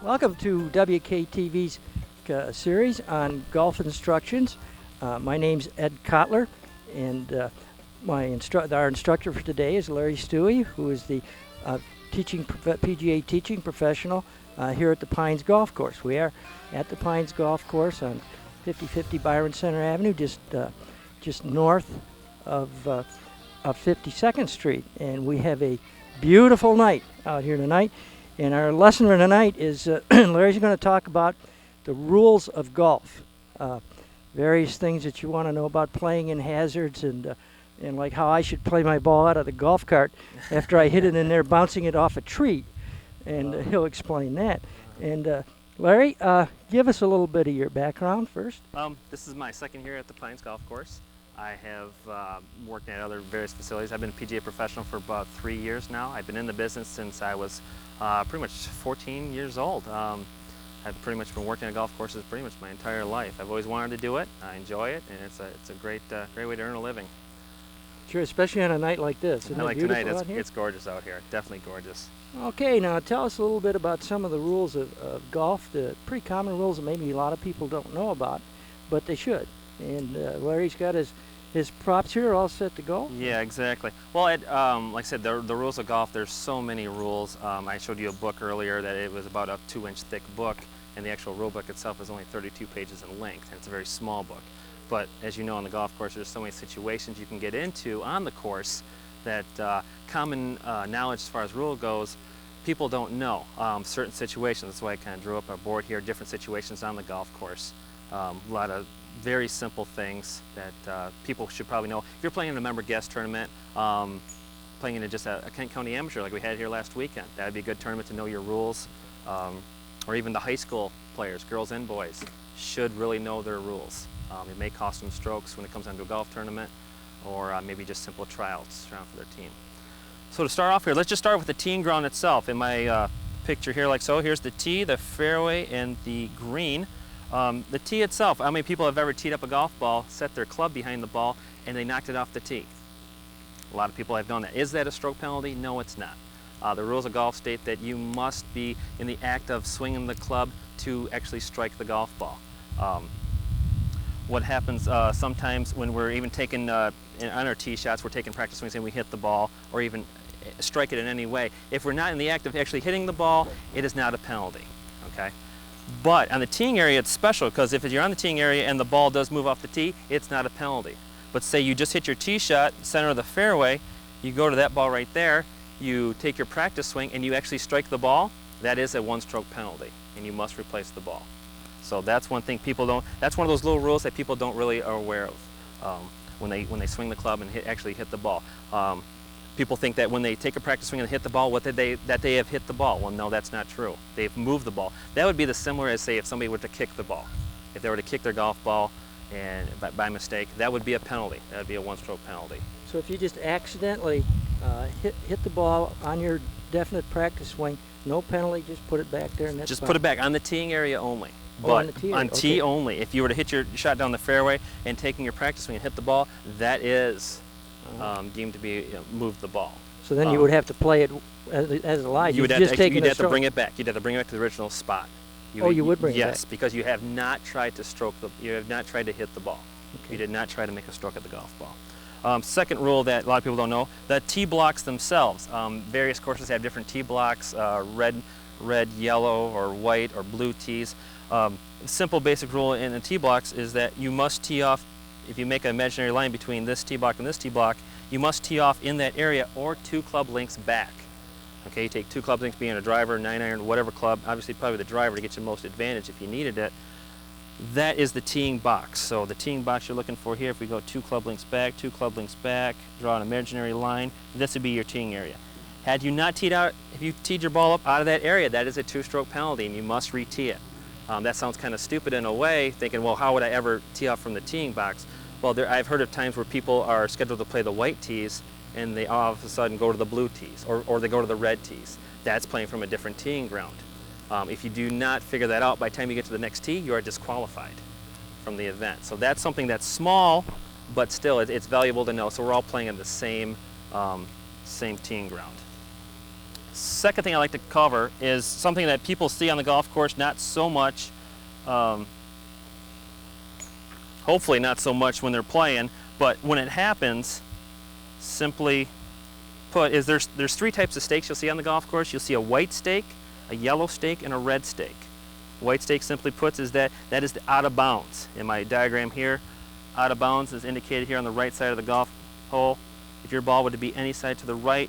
Welcome to WKTV's series on golf instructions. My name's Ed Kotlar, and our instructor for today is Larry Stewie, who is the PGA teaching professional here at the Pines Golf Course. We are at the Pines Golf Course on 5050 Byron Center Avenue, just north of 52nd Street, and we have a beautiful night out here tonight. And our lesson for tonight is Larry's going to talk about the rules of golf, various things that you want to know about playing in hazards, and like how I should play my ball out of the golf cart after I hit it in there, bouncing it off a tree, and he'll explain that. And Larry, give us a little bit of your background first. This is my second year at the Pines Golf Course. I have worked at other various facilities. I've been a PGA professional for about 3 years now. I've been in the business since I was pretty much 14 years old. I've pretty much been working at golf courses pretty much my entire life. I've always wanted to do it. I enjoy it, and it's a great way to earn a living. Sure, especially on a night like this. Isn't a night like beautiful tonight, out here? it's gorgeous out here. Definitely gorgeous. Okay, now tell us a little bit about some of the rules of golf, the pretty common rules that maybe a lot of people don't know about, but they should. And Larry's got his props here all set to go. Yeah, exactly. Well, like I said, the rules of golf, there's so many rules. I showed you a book earlier that it was about a 2-inch thick book, and the actual rule book itself is only 32 pages in length, and it's a very small book. But as you know, on the golf course, there's so many situations you can get into on the course that common knowledge as far as rule goes, people don't know certain situations. That's why I kind of drew up a board here, different situations on the golf course. A lot of very simple things that people should probably know. If you're playing in a member guest tournament, playing in just a Kent County amateur like we had here last weekend, that would be a good tournament to know your rules. Or even the high school players, girls and boys, should really know their rules. It may cost them strokes when it comes down to a golf tournament, or maybe just simple tryouts around for their team. So to start off here, let's just start with the teeing ground itself. In my picture here, like so, here's the tee, the fairway, and the green. The tee itself, how many people have ever teed up a golf ball, set their club behind the ball, and they knocked it off the tee? A lot of people have done that. Is that a stroke penalty? No, it's not. The rules of golf state that you must be in the act of swinging the club to actually strike the golf ball. What happens sometimes when we're even taking, on our tee shots, we're taking practice swings and we hit the ball, or even strike it in any way. If we're not in the act of actually hitting the ball, it is not a penalty, okay? But on the teeing area, it's special, because if you're on the teeing area and the ball does move off the tee, it's not a penalty. But say you just hit your tee shot, center of the fairway, you go to that ball right there, you take your practice swing and you actually strike the ball, that is a one-stroke penalty, and you must replace the ball. So that's one thing people don't, that's one of those little rules that people don't really are aware of when they swing the club and actually hit the ball. People think that when they take a practice swing and hit the ball, that they have hit the ball. Well, no, that's not true. They've moved the ball. That would be the similar as, say, if somebody were to kick the ball. If they were to kick their golf ball and by mistake, that would be a penalty. That would be a one-stroke penalty. So if you just accidentally hit the ball on your definite practice swing, no penalty, just put it back there and that's just fine. Put it back on the teeing area only. Oh, on the tee area. On tee only. If you were to hit your shot down the fairway and taking your practice swing and hit the ball, that is deemed to be moved the ball. So then you would have to play it as it lies. You'd have to bring it back. You'd have to bring it back to the original spot. You would bring it back? Yes, because you have not tried to you have not tried to hit the ball. Okay. You did not try to make a stroke at the golf ball. Second rule that a lot of people don't know, the tee blocks themselves. Various courses have different tee blocks, red, yellow, or white, or blue tees. Simple basic rule in the tee blocks is that you must tee off, if you make an imaginary line between this tee block and this tee block, you must tee off in that area or 2 club lengths back. Okay, you take 2 club lengths, being a driver, 9-iron, whatever club, obviously probably the driver to get you the most advantage if you needed it. That is the teeing box. So the teeing box you're looking for here, if we go 2 club lengths back, 2 club lengths back, draw an imaginary line, this would be your teeing area. Had you not teed out, if you teed your ball up out of that area, that is a 2-stroke penalty and you must re-tee it. That sounds kind of stupid in a way, thinking, well, how would I ever tee off from the teeing box? Well, I've heard of times where people are scheduled to play the white tees and they all of a sudden go to the blue tees, or they go to the red tees. That's playing from a different teeing ground. If you do not figure that out, by the time you get to the next tee, you are disqualified from the event. So that's something that's small, but still it's valuable to know. So we're all playing in the same teeing ground. Second thing I like to cover is something that people see on the golf course, not so much, hopefully not so much when they're playing, but when it happens, simply put, is there's 3 types of stakes you'll see on the golf course. You'll see a white stake, a yellow stake, and a red stake. White stake simply puts is that is the out of bounds. In my diagram here, out of bounds is indicated here on the right side of the golf hole. If your ball would be any side to the right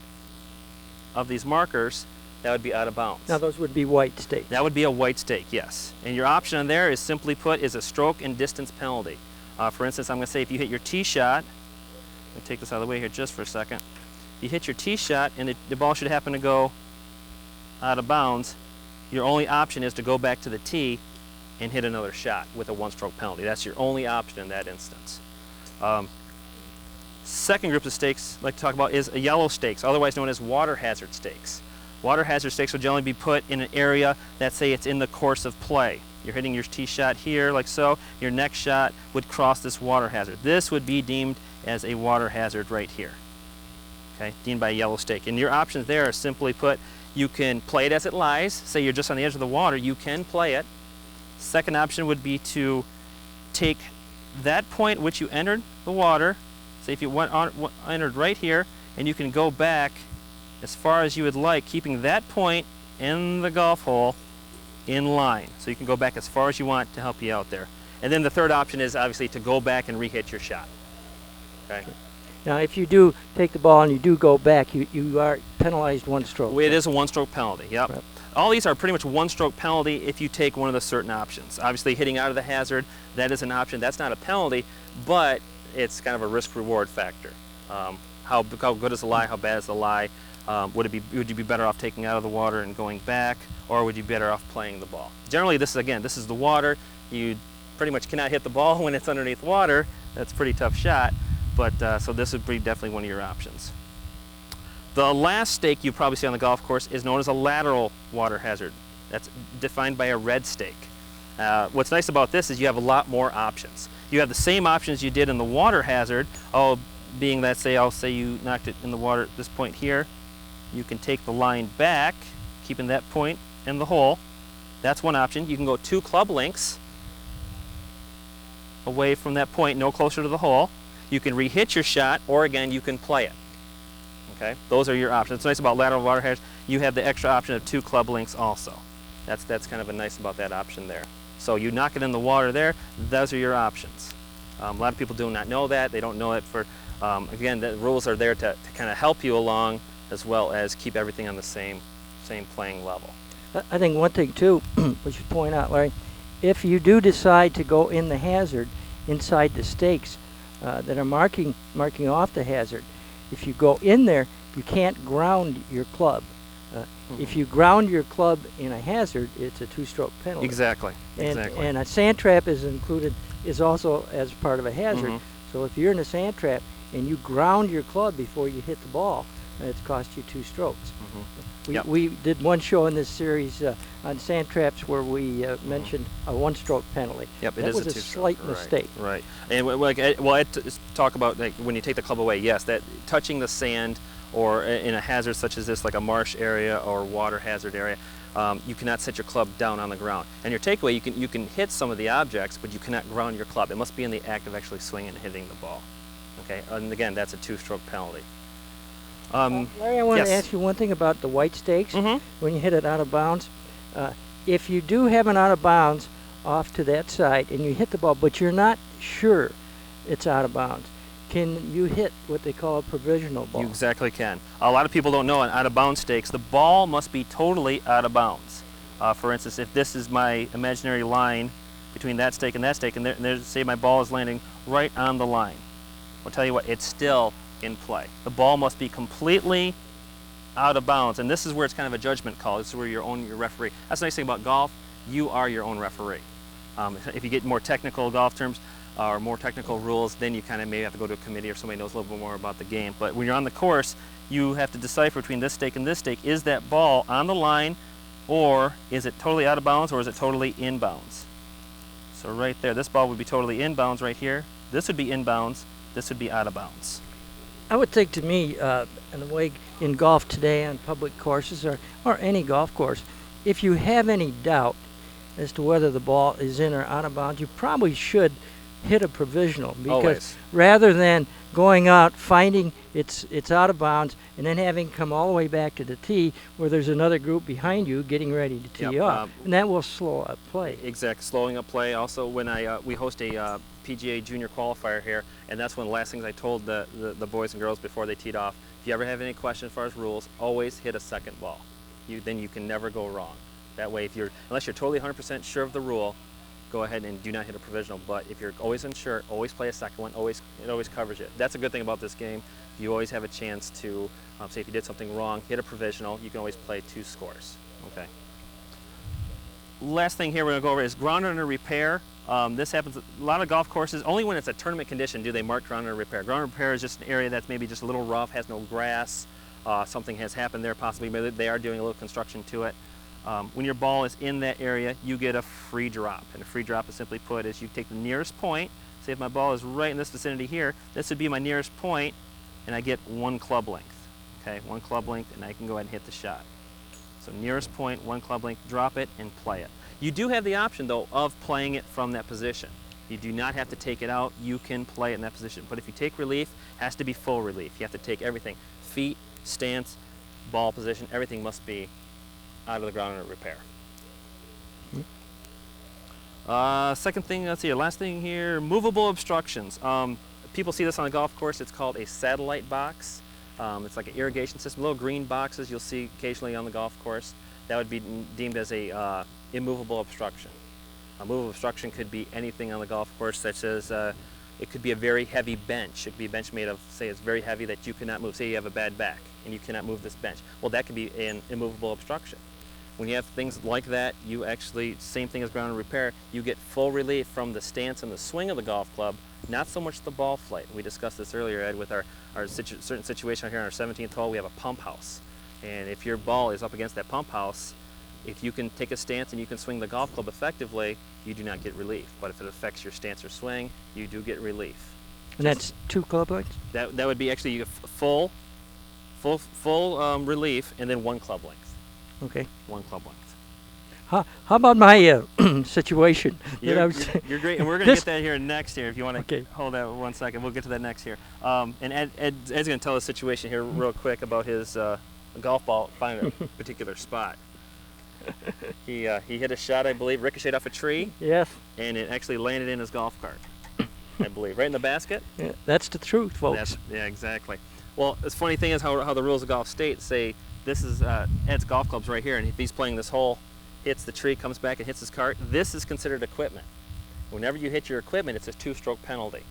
of these markers, that would be out of bounds. Now those would be white stakes. That would be a white stake, yes. And your option on there is simply put is a stroke and distance penalty. For instance, I'm going to say if you hit your tee shot, let me take this out of the way here just for a second. You hit your tee shot and the ball should happen to go out of bounds, your only option is to go back to the tee and hit another shot with a 1-stroke penalty. That's your only option in that instance. Second group of stakes I'd like to talk about is a yellow stakes, otherwise known as water hazard stakes. Water hazard stakes will generally be put in an area that, say, it's in the course of play. You're hitting your tee shot here like so, your next shot would cross this water hazard. This would be deemed as a water hazard right here. Okay, deemed by a yellow stake. And your options there are simply put, you can play it as it lies. Say you're just on the edge of the water, you can play it. Second option would be to take that point which you entered the water, say if you entered right here, and you can go back as far as you would like, keeping that point in the golf hole in line. So you can go back as far as you want to help you out there. And then the third option is obviously to go back and re-hit your shot. Okay. Now, if you do take the ball and you do go back, you are penalized 1 stroke. It is a 1-stroke penalty, yep. Right. All these are pretty much 1-stroke penalty if you take one of the certain options. Obviously, hitting out of the hazard, that is an option. That's not a penalty, but it's kind of a risk-reward factor. How good is the lie? How bad is the lie? Would you be better off taking out of the water and going back, or would you be better off playing the ball? Generally, this is the water. You pretty much cannot hit the ball when it's underneath water. That's a pretty tough shot. But so this would be definitely one of your options. The last stake you probably see on the golf course is known as a lateral water hazard. That's defined by a red stake. What's nice about this is you have a lot more options. You have the same options you did in the water hazard, being that, I'll say you knocked it in the water at this point here. You can take the line back, keeping that point in the hole. That's one option. You can go 2 club lengths away from that point, no closer to the hole. You can re-hit your shot, or again, you can play it. Okay, those are your options. What's nice about lateral water hazard, you have the extra option of 2 club lengths also. That's kind of nice about that option there. So you knock it in the water there, those are your options. A lot of people do not know that. They don't know it for, again, the rules are there to kind of help you along as well as keep everything on the same playing level. I think one thing too, we should point out, Larry, if you do decide to go in the hazard inside the stakes, that are marking off the hazard. If you go in there, you can't ground your club. If you ground your club in a hazard, it's a 2-stroke penalty. Exactly. And a sand trap is also as part of a hazard. So if you're in a sand trap and you ground your club before you hit the ball, it's cost you 2 strokes. We did one show in this series on sand traps where we mentioned a 1-stroke penalty. Yep, that was a slight mistake. Right. And talk about when you take the club away. Yes, that touching the sand or in a hazard such as this, like a marsh area or water hazard area, you cannot set your club down on the ground. And your takeaway, you can hit some of the objects, but you cannot ground your club. It must be in the act of actually swinging and hitting the ball. Okay. And again, that's a 2-stroke penalty. Larry, I want to ask you one thing about the white stakes. When you hit it out of bounds, if you do have an out of bounds off to that side and you hit the ball, but you're not sure it's out of bounds, can you hit what they call a provisional ball? You exactly can. A lot of people don't know on out of bounds stakes, the ball must be totally out of bounds. For instance, if this is my imaginary line between that stake, and there's, say my ball is landing right on the line, I'll tell you what, it's still in play. The ball must be completely out of bounds, and this is where it's kind of a judgment call. This is where you're your referee. That's the nice thing about golf. You are your own referee. If you get more technical golf terms or more technical rules, then you kind of maybe have to go to a committee or somebody knows a little bit more about the game. But when you're on the course, you have to decipher between this stake and this stake. Is that ball on the line, or is it totally out of bounds, or is it totally in bounds? So right there, this ball would be totally in bounds right here. This would be in bounds. This would be out of bounds. I would think to me, in the way in golf today on public courses or any golf course, if you have any doubt as to whether the ball is in or out of bounds, you probably should hit a provisional, because Always. rather than going out finding it's out of bounds and then having come all the way back to the tee where there's another group behind you getting ready to tee Yep, off, and that will slow up play. Exact, slowing up play. Also, when we host a PGA Junior qualifier here, and that's one of the last things I told the boys and girls before they teed off. If you ever have any questions as far as rules, always hit a second ball. Then you can never go wrong. That way, unless you're totally 100% sure of the rule, go ahead and do not hit a provisional. But if you're always unsure, always play a second one. It always covers you. That's a good thing about this game. You always have a chance to, say if you did something wrong, hit a provisional. You can always play 2 scores. Okay. Last thing here we're going to go over is ground under repair. This happens a lot of golf courses. Only when it's a tournament condition do they mark ground under repair. Ground under repair is just an area that's maybe just a little rough, has no grass. Something has happened there possibly. Maybe they are doing a little construction to it. When your ball is in that area, you get a free drop. And a free drop is simply put is you take the nearest point. Say if my ball is right in this vicinity here, this would be my nearest point, and I get 1 club length. Okay, 1 club length, and I can go ahead and hit the shot. So nearest point, 1 club length, drop it and play it. You do have the option though of playing it from that position. You do not have to take it out. You can play it in that position. But if you take relief, it has to be full relief. You have to take everything. Feet, stance, ball position, everything must be out of the ground under repair. Second thing, let's see, last thing here, movable obstructions. People see this on a golf course. It's called a satellite box. It's like an irrigation system, little green boxes you'll see occasionally on the golf course. That would be deemed as a immovable obstruction. A movable obstruction could be anything on the golf course, such as it could be a very heavy bench. It could be a bench made of, say it's very heavy that you cannot move. Say you have a bad back and you cannot move this bench. Well, that could be an immovable obstruction. When you have things like that, you actually, same thing as ground and repair, you get full relief from the stance and the swing of the golf club, not so much the ball flight. We discussed this earlier, Ed, with our certain situation here on our 17th hole. We have a pump house. And if your ball is up against that pump house, if you can take a stance and you can swing the golf club effectively, you do not get relief. But if it affects your stance or swing, you do get relief. And that's 2 club lengths? That would be actually you get full relief and then 1 club length. Okay. 1 club length. How about my situation? You're great, and we're going to get that here next here. If you want to hold that 1 second, we'll get to that next here. And Ed's going to tell a situation here real quick about his golf ball finding a particular spot. He hit a shot, I believe, ricocheted off a tree. Yes. And it actually landed in his golf cart, I believe, right in the basket. Yeah, that's the truth, folks. Yeah, exactly. Well, the funny thing is how the rules of golf state say this is Ed's golf club's right here, and if he's playing this hole, hits the tree, comes back and hits his cart, this is considered equipment. Whenever you hit your equipment, it's a 2-stroke penalty.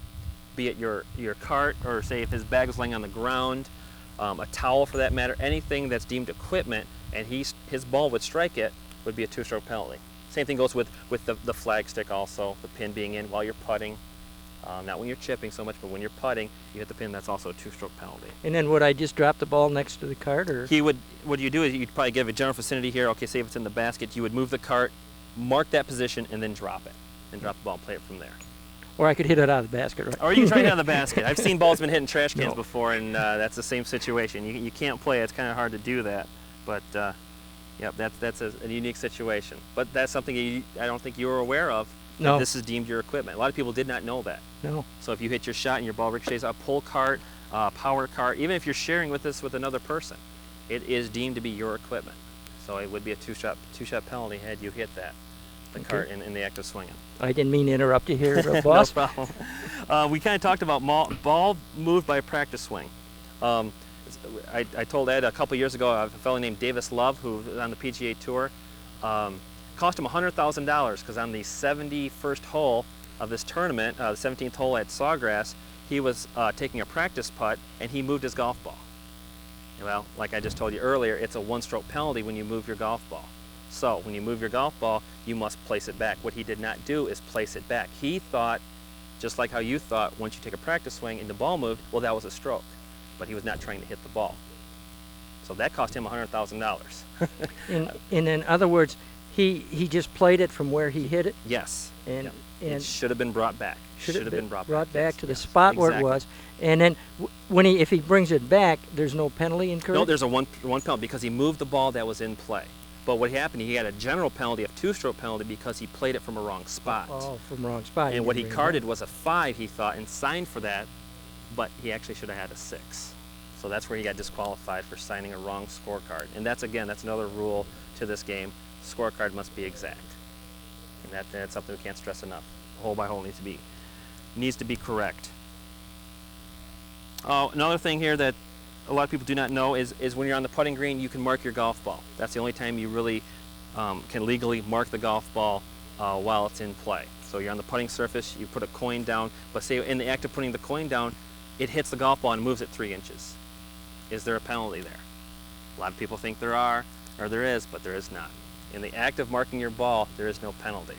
Be it your cart, or say if his bag was laying on the ground, a towel for that matter, anything that's deemed equipment, and his ball would strike it, would be a 2-stroke penalty. Same thing goes with the flag stick also, the pin being in while you're putting. Not when you're chipping so much, but when you're putting, you hit the pin, that's also a 2-stroke penalty. And then would I just drop the ball next to the cart, or? What you do is you'd probably give a general vicinity here. Okay, say if it's in the basket, you would move the cart, mark that position, and then drop it. And drop the ball and play it from there. Or I could hit it out of the basket, right? Or you can try to hit out of the basket. I've seen balls been hitting trash cans before, and that's the same situation. You can't play it. It's kind of hard to do that. But, yep, that's a unique situation. But that's something I don't think you were aware of. No. This is deemed your equipment. A lot of people did not know that. No. So if you hit your shot and your ball ricochets a pull cart, power cart, even if you're sharing this with another person, it is deemed to be your equipment. So it would be a two-shot penalty had you hit the cart in the act of swinging. I didn't mean to interrupt you here, boss. No problem. We kind of talked about ball moved by a practice swing. I told Ed a couple years ago, a fellow named Davis Love, who was on the PGA Tour, cost him $100,000 because on the 71st hole of this tournament, the 17th hole at Sawgrass, he was taking a practice putt and he moved his golf ball. Well, like I just told you earlier, it's a 1-stroke penalty when you move your golf ball. So when you move your golf ball, you must place it back. What he did not do is place it back. He thought, just like how you thought, once you take a practice swing and the ball moved, well, that was a stroke. But he was not trying to hit the ball. So that cost him $100,000. In other words, he just played it from where he hit it, Yes. and Yep. and It should have been brought back. should have been brought yes, back to the yes, spot where it exactly. was, and then when if he brings it back, there's no penalty incurred. No, there's a one penalty because he moved the ball that was in play. But what happened, he had a general penalty of 2-stroke penalty because he played it from a wrong spot. Oh, from wrong spot. And what he didn't bring it carded back. was a 5, he thought, and signed for that, but he actually should have had a 6. So that's where he got disqualified for signing a wrong scorecard. And that's another rule to this game. Scorecard must be exact. And that's something we can't stress enough. Hole by hole needs to be correct. Another thing here that a lot of people do not know is when you're on the putting green, you can mark your golf ball. That's the only time you really can legally mark the golf ball while it's in play. So you're on the putting surface, you put a coin down, but say in the act of putting the coin down, it hits the golf ball and moves it 3 inches. Is there a penalty there? A lot of people think there are, or there is, but there is not. In the act of marking your ball, there is no penalty.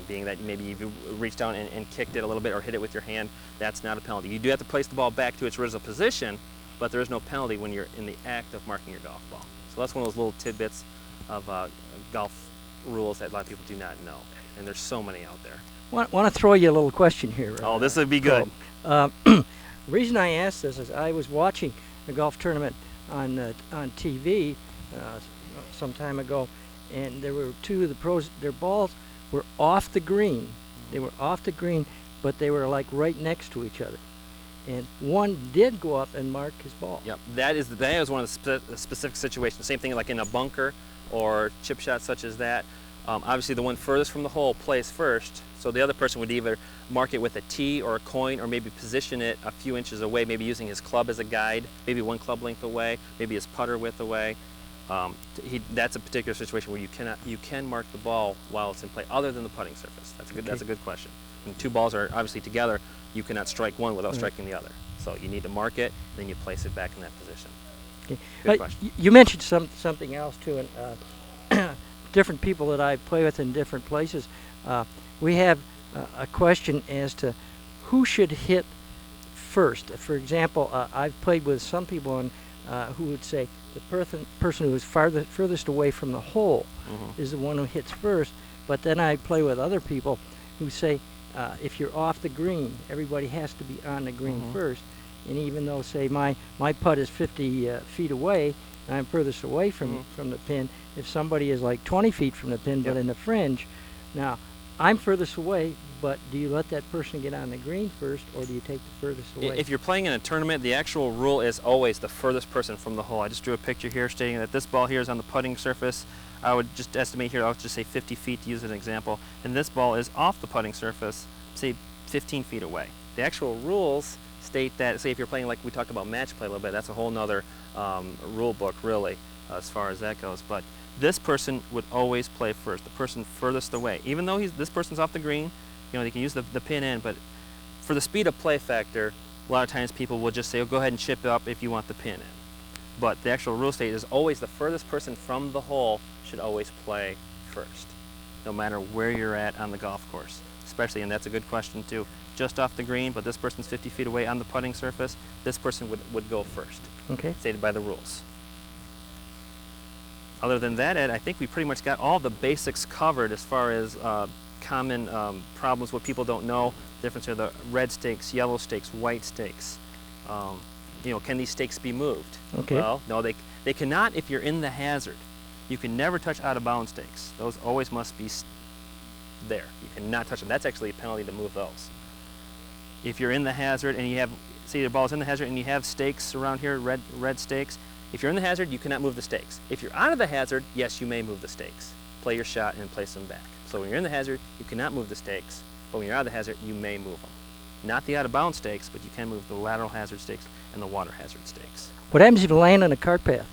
Being that maybe you reached down and kicked it a little bit or hit it with your hand, that's not a penalty. You do have to place the ball back to its original position, but there is no penalty when you're in the act of marking your golf ball. So that's one of those little tidbits of golf rules that a lot of people do not know. And there's so many out there. Want to throw you a little question here. Oh, this would be good. The reason I asked this is I was watching a golf tournament on TV some time ago, and there were 2 of the pros. Their balls were off the green. They were off the green, but they were like right next to each other. And one did go up and mark his ball. Yep, that is one of the specific situations. Same thing like in a bunker or chip shot such as that. Obviously the one furthest from the hole plays first, so the other person would either mark it with a tee or a coin, or maybe position it a few inches away, maybe using his club as a guide, maybe 1 club length away, maybe his putter width away. That's a particular situation where you can mark the ball while it's in play, other than the putting surface. That's a good question. When 2 balls are obviously together, you cannot strike one without striking the other. So you need to mark it, then you place it back in that position. Okay. Good question. You mentioned something else too, and different people that I play with in different places. We have a question as to who should hit first. For example, I've played with some people who would say the person who is furthest away from the hole is the one who hits first. But then I play with other people who say if you're off the green, everybody has to be on the green first. And even though, say, my putt is 50 feet away, and I'm furthest away from the pin, if somebody is like 20 feet from the pin but in the fringe, now I'm furthest away, but do you let that person get on the green first, or do you take the furthest away? If you're playing in a tournament, the actual rule is always the furthest person from the hole. I just drew a picture here stating that this ball here is on the putting surface. I would just estimate here, I'll just say 50 feet to use as an example, and this ball is off the putting surface, say 15 feet away. The actual rules state that, say if you're playing like we talked about match play a little bit, that's a whole nother rule book really as far as that goes, but this person would always play first, the person furthest away. Even though this person's off the green, you know, they can use the pin in, but for the speed of play factor, a lot of times people will just say, oh, go ahead and chip up if you want the pin in. But the actual rule state is always the furthest person from the hole should always play first, no matter where you're at on the golf course. Especially, and that's a good question too, just off the green, but this person's 50 feet away on the putting surface, this person would go first, stated by the rules. Other than that, Ed, I think we pretty much got all the basics covered as far as common problems, what people don't know, the difference are the red stakes, yellow stakes, white stakes. You know, can these stakes be moved? Okay. Well, no, they cannot if you're in the hazard. You can never touch out of bounds stakes. Those always must be there. You cannot touch them. That's actually a penalty to move those. If you're in the hazard and you have, say your ball's in the hazard and you have stakes around here, red stakes, if you're in the hazard, you cannot move the stakes. If you're out of the hazard, yes, you may move the stakes. Play your shot and place them back. So when you're in the hazard, you cannot move the stakes, but when you're out of the hazard, you may move them. Not the out of bounds stakes, but you can move the lateral hazard stakes and the water hazard stakes. What happens if you land on a cart path?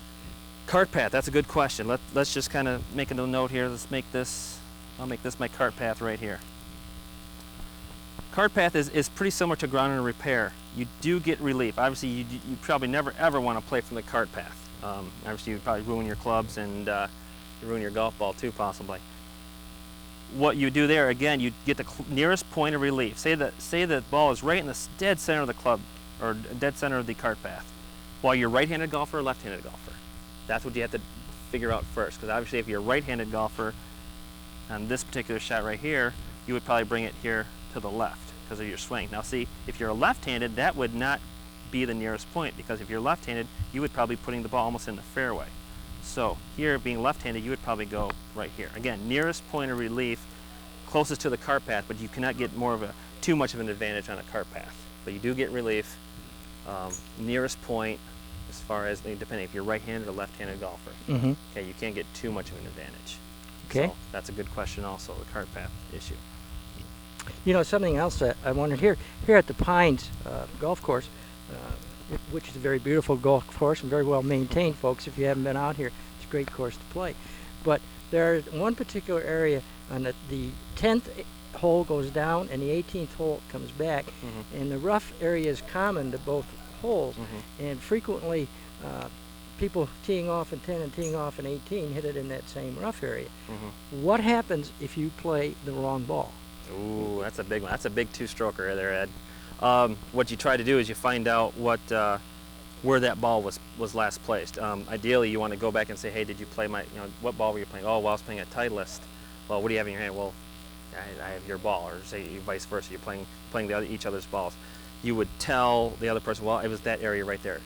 Cart path, that's a good question. Let's just kind of make a note here. Let's make this, I'll make this my cart path right here. Cart path is pretty similar to ground and repair. You do get relief. Obviously, you probably never ever want to play from the cart path. Obviously, you probably ruin your clubs and you ruin your golf ball too, possibly. What you do there, again, you get the nearest point of relief. Say the ball is right in the dead center of the club, or dead center of the cart path. While you're right-handed golfer or left-handed golfer, that's what you have to figure out first, because obviously if you're a right-handed golfer, on this particular shot right here, you would probably bring it here to the left because of your swing. Now see, if you're a left-handed, that would not be the nearest point, because if you're left-handed, you would probably be putting the ball almost in the fairway. So here, being left-handed, you would probably go right here. Again, nearest point of relief, closest to the cart path, but you cannot get too much of an advantage on a cart path. But you do get relief, nearest point, as far as, depending if you're right-handed or left-handed golfer. Mm-hmm. Okay, you can't get too much of an advantage. Okay. So that's a good question also, the cart path issue. You know, something else that I wondered here at the Pines golf course, which is a very beautiful golf course and very well maintained, folks. If you haven't been out here, it's a great course to play. But there's one particular area on the 10th hole goes down and the 18th hole comes back, Mm-hmm. and the rough area is common to both holes, Mm-hmm. and frequently people teeing off in 10 and teeing off in 18 hit it in that same rough area. Mm-hmm. What happens if you play the wrong ball? Ooh, that's a big one. That's a big two-stroker there, Ed. What you try to do is you find out where that ball was last placed. Ideally, you want to go back and say, hey, did you play what ball were you playing? Oh, well, I was playing a Titleist. Well, what do you have in your hand? Well, I have your ball, or say vice versa. You're playing each other's balls. You would tell the other person, well, it was that area right there.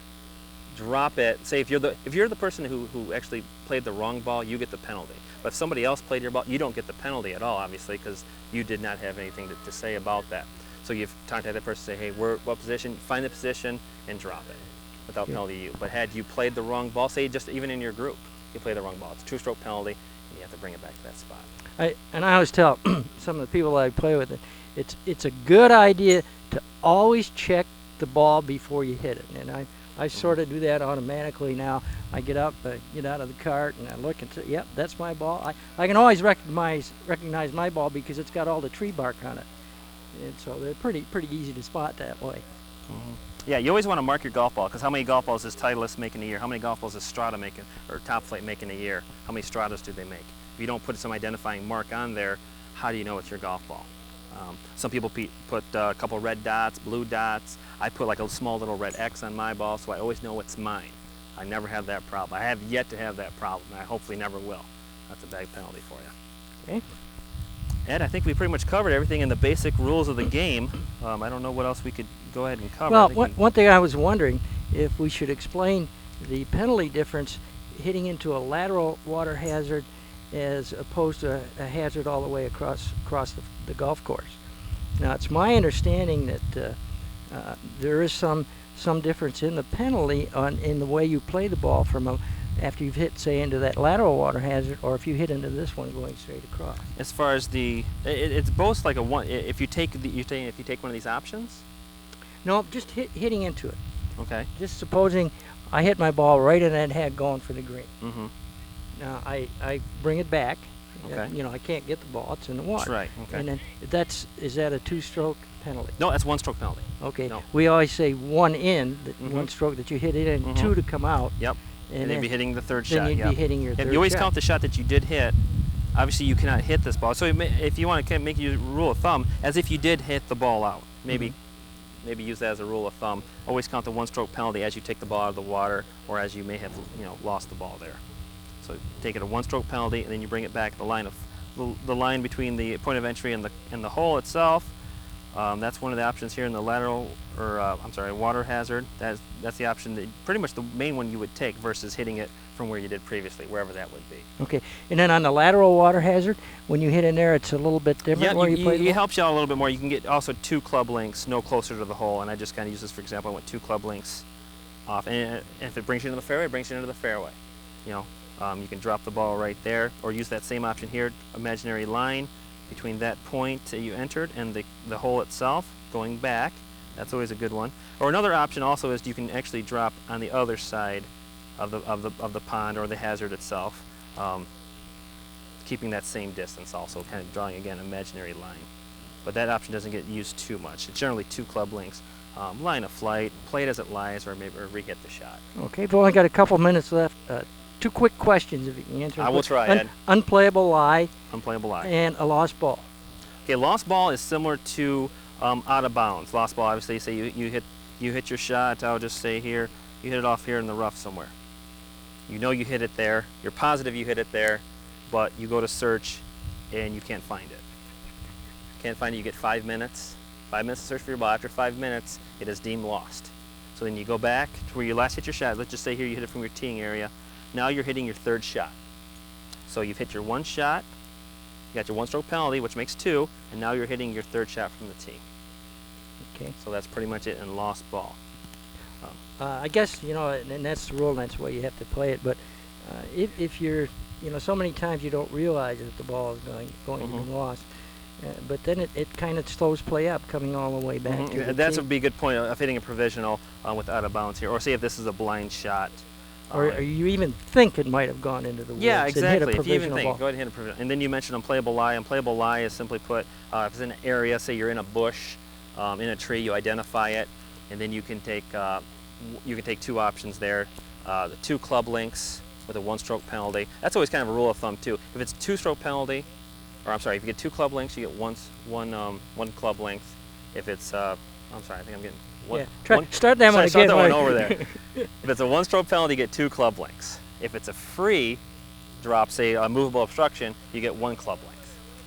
Drop it. Say if you're the person who actually played the wrong ball, you get the penalty. But if somebody else played your ball, you don't get the penalty at all, obviously, because you did not have anything to say about that. So you contact that person, say, hey, what position? Find the position and drop it without penalty to you. But had you played the wrong ball, say just even in your group, you play the wrong ball, it's a two-stroke penalty, and you have to bring it back to that spot. I always tell some of the people that I play with, it's a good idea to always check the ball before you hit it. And I sort of do that automatically now. I get up, get out of the cart, and I look and say, yep, that's my ball. I can always recognize my ball because it's got all the tree bark on it. And so they're pretty easy to spot that way. Mm-hmm. Yeah, you always want to mark your golf ball, because how many golf balls does Titleist make in a year? How many golf balls does Strata make, or Top Flight make in a year? How many Stratas do they make? If you don't put some identifying mark on there, how do you know it's your golf ball? Some people put a couple red dots, blue dots. I put like a small little red X on my ball, so I always know it's mine. I never have that problem. I have yet to have that problem, and I hopefully never will. That's a big penalty for you. Okay. Ed, I think we pretty much covered everything in the basic rules of the game. I don't know what else we could go ahead and cover. Well, one thing I was wondering if we should explain the penalty difference hitting into a lateral water hazard as opposed to a hazard all the way across the golf course. Now, it's my understanding that there is some difference in the penalty in the way you play the ball from after you've hit, say, into that lateral water hazard, or if you hit into this one going straight across. As far as it's both like a one. If you take if you take one of these options. No, just hitting into it. Okay. Just supposing I hit my ball right in that head going for the green. Mm-hmm. Now I bring it back. Okay. I can't get the ball; it's in the water. That's right. Okay. And then is that a two-stroke penalty? No, that's one-stroke penalty. Okay. No. We always say one in, Mm-hmm. one stroke that you hit it in, Mm-hmm. two to come out. Yep. And then be hitting the third shot. Then you'd yep. be hitting your third You always shot. count the shot that you did hit. Obviously, you cannot hit this ball. So if you want to make your rule of thumb, as if you did hit the ball out, maybe use that as a rule of thumb. Always count the one-stroke penalty as you take the ball out of the water, or as you may have lost the ball there. So take it a one-stroke penalty, and then you bring it back the line between the point of entry and the hole itself. That's one of the options here in the lateral, water hazard. That's the option, pretty much the main one you would take versus hitting it from where you did previously, wherever that would be. Okay, and then on the lateral water hazard, when you hit in there, it's a little bit different. Yeah, where you play it helps you out a little bit more. You can get also 2 club lengths no closer to the hole, and I just kind of use this for example. I went 2 club lengths off, and if it brings you into the fairway, it brings you into the fairway. You can drop the ball right there, or use that same option here, imaginary line between that point that you entered and the hole itself, going back. That's always a good one. Or another option also is you can actually drop on the other side of the pond or the hazard itself, keeping that same distance also, kind of drawing again an imaginary line. But that option doesn't get used too much. It's generally 2 club lengths, line of flight, play it as it lies, or re-hit the shot. Okay, we've only got a couple minutes left. 2 quick questions if you can answer. I will try, Ed. Unplayable lie. Unplayable lie. And a lost ball. Okay, lost ball is similar to out of bounds. Lost ball, obviously, say you hit your shot. I'll just say here, you hit it off here in the rough somewhere. You know you hit it there. You're positive you hit it there, but you go to search and you can't find it. Can't find it, you get 5 minutes. 5 minutes to search for your ball. After 5 minutes, it is deemed lost. So then you go back to where you last hit your shot. Let's just say here you hit it from your teeing area. Now you're hitting your third shot. So you've hit your one shot, you got your one stroke penalty, which makes 2, and now you're hitting your third shot from the tee. Okay. So that's pretty much it in lost ball. I guess, and that's the rule, and that's the way you have to play it. But if you're, so many times you don't realize that the ball is going to be lost. But then it kind of slows play up, coming all the way back to the That's tee. would be a good point of hitting a provisional with out of bounds here. Or say if this is a blind shot. Or you even think it might have gone into the woods. Yeah, exactly. And hit a if you even provisional think, ball. go ahead and hit a provisional. And then you mentioned unplayable lie. Unplayable lie is simply put, if it's in an area, say you're in a bush, in a tree, you identify it, and then you can take 2 options there. The 2 club links with a 1-stroke penalty. That's always kind of a rule of thumb too. If it's 2-stroke penalty, or I'm sorry, if you get 2 club links, you get one club length. If it's, I'm sorry, I think I'm getting one. Yeah. Start that one again. Start that one over there. If it's a 1-stroke penalty, you get 2 club links. If it's a free drop, say a movable obstruction, you get 1 club length.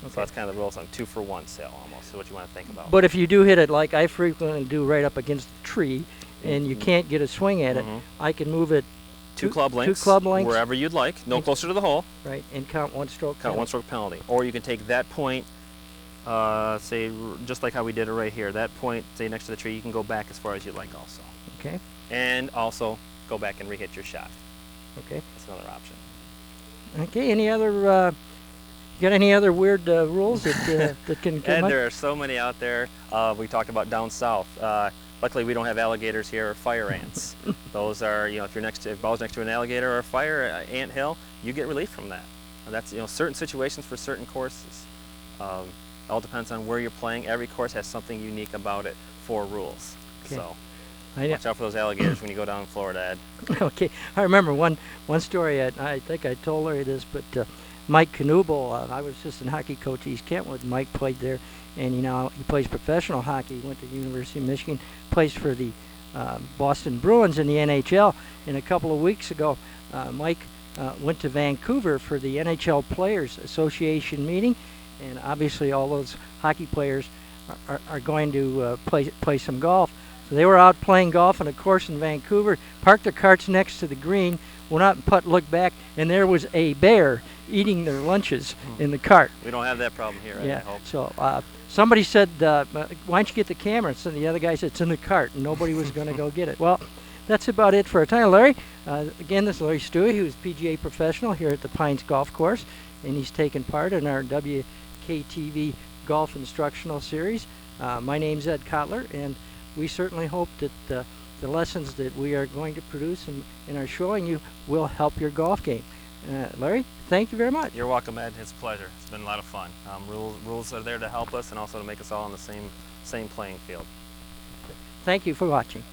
Okay. So that's kind of the rule of thumb, 2 for 1 sale almost, is what you want to think about. But if you do hit it like I frequently do right up against the tree, and you can't get a swing at it, I can move it 2 club lengths, 2 club lengths, wherever you'd like, no closer to the hole. Right, and count 1-stroke Count 1-stroke penalty. Or you can take that point, say, just like how we did it right here, that point, say, next to the tree, you can go back as far as you'd like also. Okay. And also go back and re-hit your shot. Okay. That's another option. Okay, any other, you got any other weird rules that can come Ed, up? there are so many out there. We talked about down south. Luckily, we don't have alligators here or fire ants. Those are, if you're if ball's next to an alligator or a fire ant hill, you get relief from that. And that's, certain situations for certain courses. All depends on where you're playing. Every course has something unique about it for rules. Okay. So watch out for those alligators when you go down in Florida, Ed. Okay, I remember one story. I think I told Larry this, but Mike Knuble, I was assistant hockey coach at East Kentwood. Mike played there, and he plays professional hockey. He went to the University of Michigan, plays for the Boston Bruins in the NHL. And a couple of weeks ago, Mike went to Vancouver for the NHL Players Association meeting, and obviously all those hockey players are going to play some golf. So they were out playing golf on a course in Vancouver, parked their carts next to the green, went out and looked back, and there was a bear eating their lunches in the cart. We don't have that problem here, Yeah. I hope. So somebody said, why don't you get the camera? And the other guy said, it's in the cart, and nobody was going to go get it. Well, that's about it for our time. Larry, again, this is Larry Stewie, who's PGA professional here at the Pines Golf Course, and he's taken part in our WKTV Golf Instructional Series. My name's Ed Kotlar, and we certainly hope that the lessons that we are going to produce and are showing you will help your golf game. Larry, thank you very much. You're welcome, Ed. It's a pleasure. It's been a lot of fun. Rules are there to help us and also to make us all on the same playing field. Thank you for watching.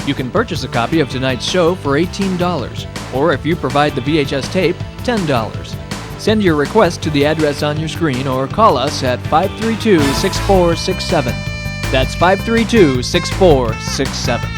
You can purchase a copy of tonight's show for $18, or if you provide the VHS tape, $10. Send your request to the address on your screen or call us at 532-6467. That's 532-6467.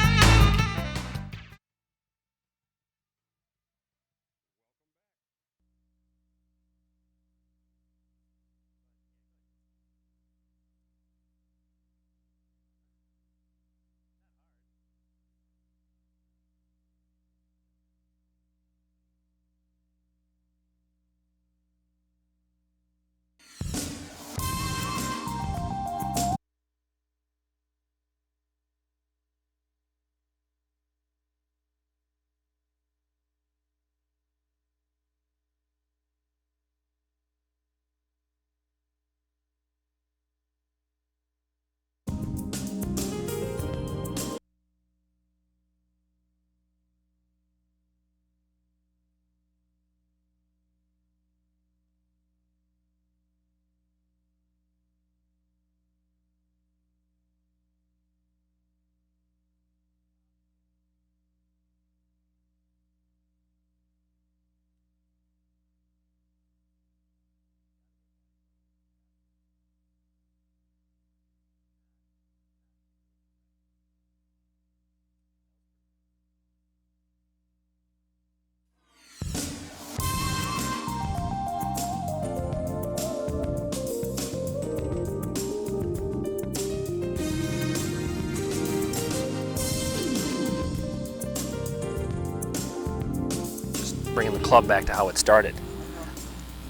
bringing the club back to how it started.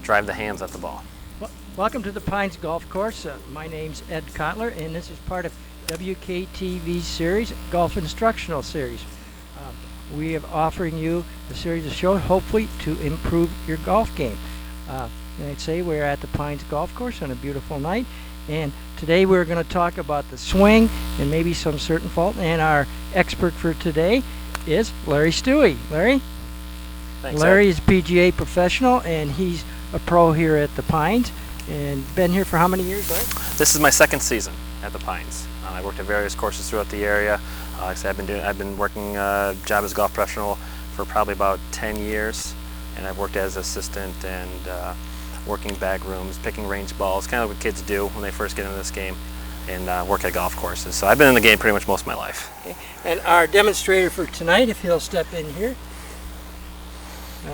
Drive the hands at the ball. Well, welcome to the Pines Golf Course. My name's Ed Kotlar, and this is part of WKTV's series, Golf Instructional Series. We are offering you a series of shows, hopefully, to improve your golf game. And I'd say we're at the Pines Golf Course on a beautiful night, and today we're going to talk about the swing and maybe some certain fault. And our expert for today is Larry Stewie. Larry? Thanks, Larry Ed. is a PGA professional, and he's a pro here at the Pines, and been here for how many years, Larry? This is my second season at the Pines. I worked at various courses throughout the area. Like I said, I've been working job as a golf professional for probably about 10 years, and I've worked as assistant and working bag rooms, picking range balls, kind of what kids do when they first get into this game, and work at golf courses. So I've been in the game pretty much most of my life. Okay. And our demonstrator for tonight, if he'll step in here,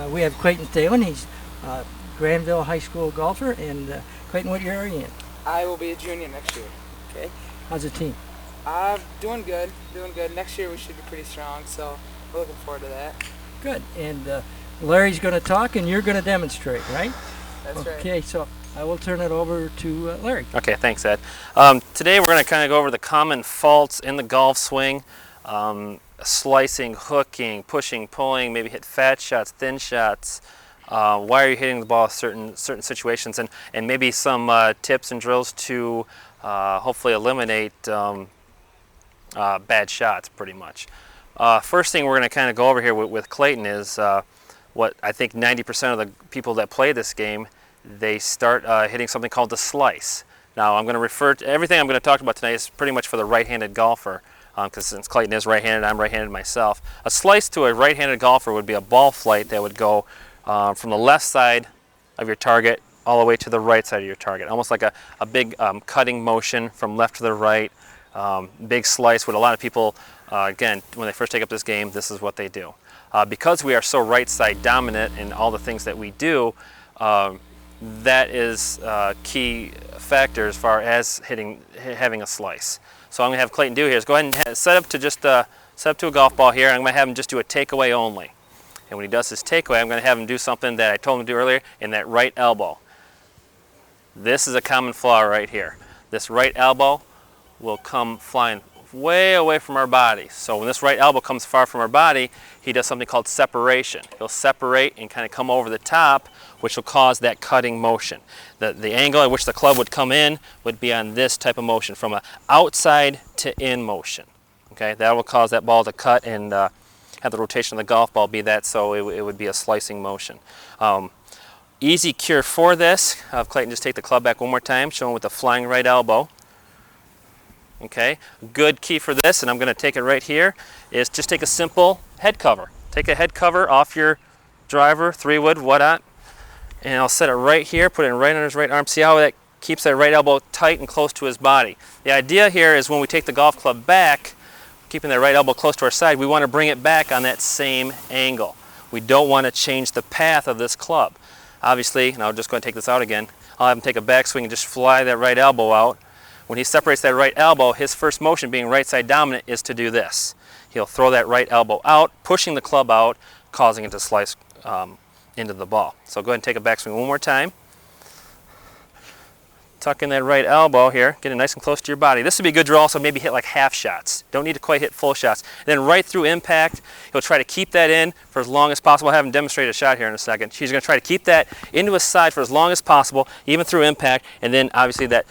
we have Clayton Thalen. He's a Granville High School golfer. And Clayton, what year are you in? I will be a junior next year. Okay. How's the team? Doing good. Next year we should be pretty strong, so we're looking forward to that. Good. And Larry's going to talk, and you're going to demonstrate, right? That's right. Okay, so I will turn it over to Larry. Okay, thanks, Ed. Today we're going to kind of go over the common faults in the golf swing. Slicing, hooking, pushing, pulling, maybe hit fat shots, thin shots. Why are you hitting the ball in certain situations, and maybe some tips and drills to hopefully eliminate bad shots, pretty much. First thing we're going to kind of go over here with Clayton is what I think 90% of the people that play this game, they start hitting something called the slice. Now I'm going to refer to everything I'm going to talk about tonight is pretty much for the right-handed golfer, because since Clayton is right-handed, I'm right-handed myself. A slice to a right-handed golfer would be a ball flight that would go from the left side of your target all the way to the right side of your target, almost like a big cutting motion from left to the right. Big slice. What a lot of people, again, when they first take up this game, this is what they do. Because we are so right side dominant in all the things that we do, that is a key factor as far as having a slice. So I'm going to have Clayton do here is go ahead and set up to a golf ball here. I'm going to have him just do a takeaway only. And when he does his takeaway, I'm going to have him do something that I told him to do earlier in that right elbow. This is a common flaw right here. This right elbow will come flying way away from our body. So when this right elbow comes far from our body, he does something called separation. He'll separate and kind of come over the top, which will cause that cutting motion. The angle at which the club would come in would be on this type of motion, from an outside to in motion. Okay, that will cause that ball to cut and have the rotation of the golf ball be that, so it would be a slicing motion. Easy cure for this, have Clayton just take the club back one more time, show him with the flying right elbow. Okay, good key for this, and I'm going to take it right here, is just take a simple head cover. Take a head cover off your driver, 3-wood, whatnot, and I'll set it right here, put it right under his right arm. See how that keeps that right elbow tight and close to his body. The idea here is when we take the golf club back, keeping that right elbow close to our side, we want to bring it back on that same angle. We don't want to change the path of this club. Obviously, and I'm just going to take this out again, I'll have him take a backswing and just fly that right elbow out. When he separates that right elbow, his first motion, being right side dominant, is to do this. He'll throw that right elbow out, pushing the club out, causing it to slice into the ball. So go ahead and take a backswing one more time. Tuck in that right elbow here, get it nice and close to your body. This would be a good drill also, maybe hit like half shots. Don't need to quite hit full shots. And then right through impact, he'll try to keep that in for as long as possible. I'll have him demonstrate a shot here in a second. He's going to try to keep that into his side for as long as possible, even through impact, and then obviously the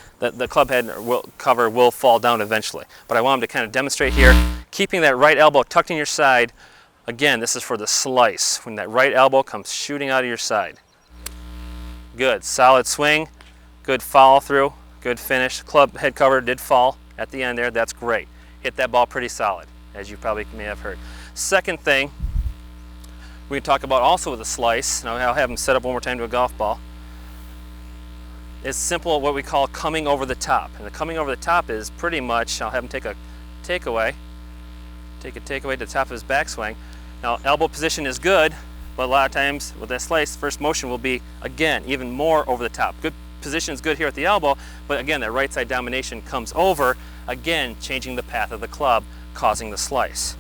club head cover will fall down eventually. But I want him to kind of demonstrate here, keeping that right elbow tucked in your side. Again, this is for the slice, when that right elbow comes shooting out of your side. Good, solid swing. Good follow through, good finish. Club head cover did fall at the end there, that's great. Hit that ball pretty solid, as you probably may have heard. Second thing, we can talk about also with a slice, now I'll have him set up one more time to a golf ball. It's simple, what we call coming over the top. And the coming over the top is pretty much, I'll have him take a takeaway to the top of his backswing. Now elbow position is good, but a lot of times with that slice, first motion will be, again, even more over the top. Good position is good here at the elbow, but again, that right side domination comes over, again, changing the path of the club, causing the slice.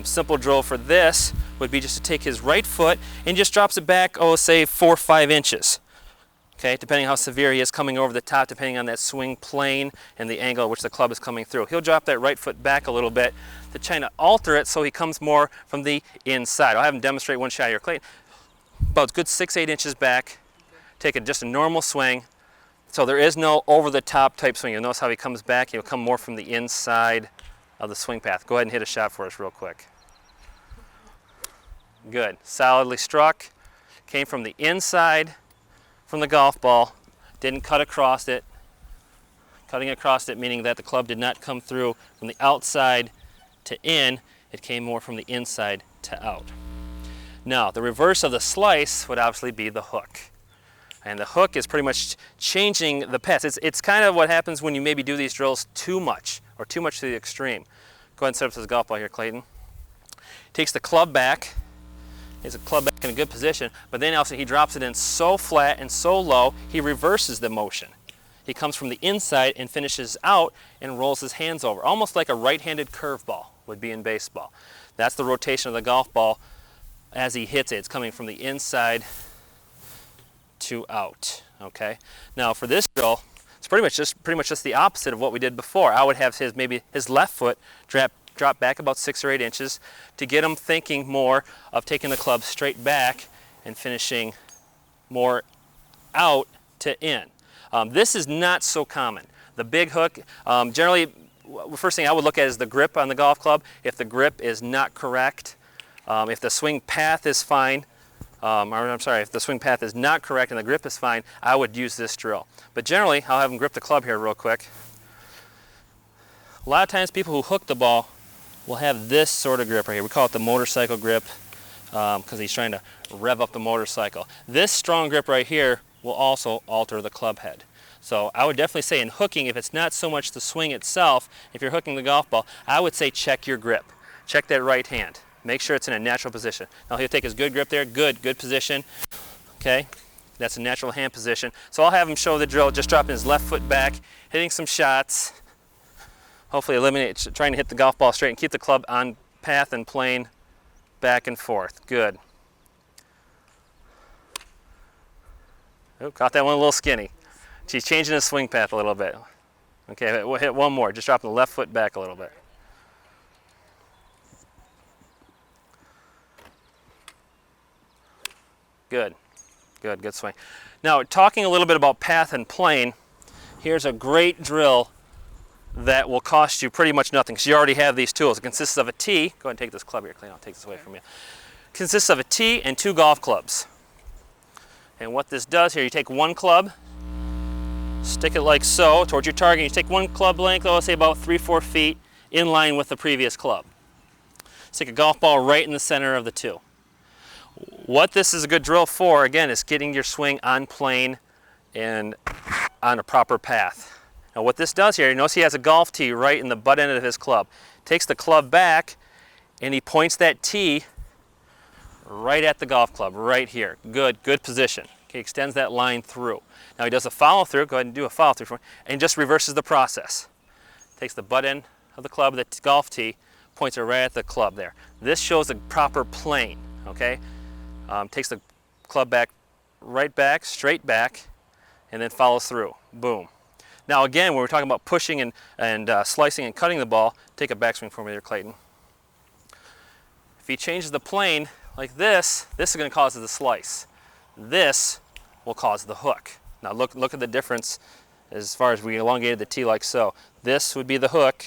Simple drill for this would be just to take his right foot and just drops it back, oh, say 4 or 5 inches. Okay, depending how severe he is coming over the top, depending on that swing plane and the angle at which the club is coming through. He'll drop that right foot back a little bit to try to alter it so he comes more from the inside. I'll have him demonstrate one shot here. Clayton, about a good 6-8 inches back, take just a normal swing. So there is no over-the-top type swing. You'll notice how he comes back. He'll come more from the inside of the swing path. Go ahead and hit a shot for us real quick. Good. Solidly struck. Came from the inside from the golf ball. Didn't cut across it. Cutting across it meaning that the club did not come through from the outside to in. It came more from the inside to out. Now, the reverse of the slice would obviously be the hook. And the hook is pretty much changing the path. It's kind of what happens when you maybe do these drills too much, or too much to the extreme. Go ahead and set up this golf ball here, Clayton. Takes the club back. He's a club back in a good position, but then also he drops it in so flat and so low, he reverses the motion. He comes from the inside and finishes out and rolls his hands over, almost like a right-handed curveball would be in baseball. That's the rotation of the golf ball as he hits it. It's coming from the inside to out. Okay. Now for this drill, it's pretty much just the opposite of what we did before. I would have maybe his left foot drop back about 6 or 8 inches to get him thinking more of taking the club straight back and finishing more out to in. This is not so common. The big hook, generally, the first thing I would look at is the grip on the golf club. If the grip is not correct, if the swing path is fine, if the swing path is not correct and the grip is fine, I would use this drill. But generally, I'll have him grip the club here real quick. A lot of times people who hook the ball will have this sort of grip right here. We call it the motorcycle grip because he's trying to rev up the motorcycle. This strong grip right here will also alter the club head. So I would definitely say in hooking, if it's not so much the swing itself, if you're hooking the golf ball, I would say check your grip. Check that right hand. Make sure it's in a natural position. Now he'll take his good grip there. Good position. Okay, that's a natural hand position. So I'll have him show the drill, just dropping his left foot back, hitting some shots. Hopefully trying to hit the golf ball straight and keep the club on path and plane back and forth. Good. Oh, caught that one a little skinny. She's changing his swing path a little bit. Okay, we'll hit one more. Just dropping the left foot back a little bit. Good swing. Now, talking a little bit about path and plane, here's a great drill that will cost you pretty much nothing because you already have these tools. It consists of a tee. Go ahead and take this club here, Clayton. I'll take this away from you. It consists of a tee and 2 golf clubs. And what this does here, you take one club, stick it like so towards your target. You take one club length, let's say about 3-4 feet, in line with the previous club. Stick a golf ball right in the center of the 2. What this is a good drill for, again, is getting your swing on plane and on a proper path. Now what this does here, you notice he has a golf tee right in the butt end of his club. Takes the club back and he points that tee right at the golf club, right here. Good position. Okay, extends that line through. Now he does a follow through, go ahead and do a follow through for me, and just reverses the process. Takes the butt end of the club, the golf tee, points it right at the club there. This shows a proper plane, okay? Takes the club back, right back, straight back, and then follows through. Boom. Now again, when we're talking about pushing and slicing and cutting the ball, take a backswing for me there, Clayton. If he changes the plane like this is going to cause the slice. This will cause the hook. Now look at the difference as far as we elongated the tee like so. This would be the hook.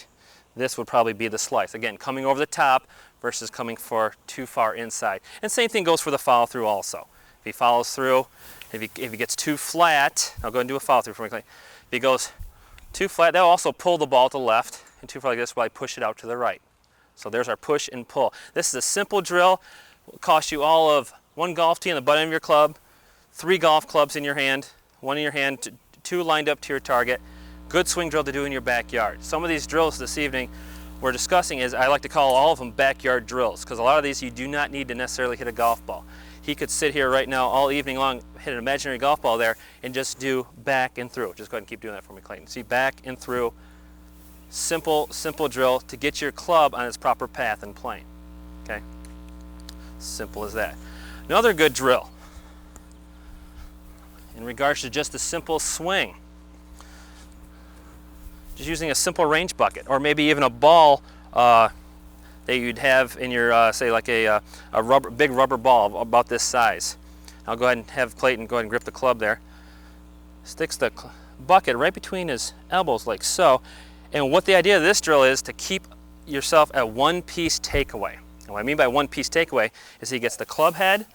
This would probably be the slice. Again, coming over the top versus coming too far inside. And same thing goes for the follow through also. If he follows through, if he gets too flat, I'll go ahead and do a follow through for me, Clayton. If he goes too flat, that'll also pull the ball to the left, and too far like this will push it out to the right. So there's our push and pull. This is a simple drill. It will cost you all of 1 golf tee on the butt end of your club, 3 golf clubs in your hand, 1 in your hand, 2 lined up to your target. Good swing drill to do in your backyard. Some of these drills this evening we're discussing is, I like to call all of them backyard drills, because a lot of these you do not need to necessarily hit a golf ball. He could sit here right now all evening long, hit an imaginary golf ball there, and just do back and through. Just go ahead and keep doing that for me, Clayton. See, back and through. Simple drill to get your club on its proper path and plane. Okay? Simple as that. Another good drill in regards to just a simple swing. Just using a simple range bucket, or maybe even a ball that you'd have in your, say like a big rubber ball about this size. I'll go ahead and have Clayton go ahead and grip the club there. Sticks the bucket right between his elbows like so. And what the idea of this drill is to keep yourself at one-piece takeaway. And what I mean by one-piece takeaway is he gets the club head,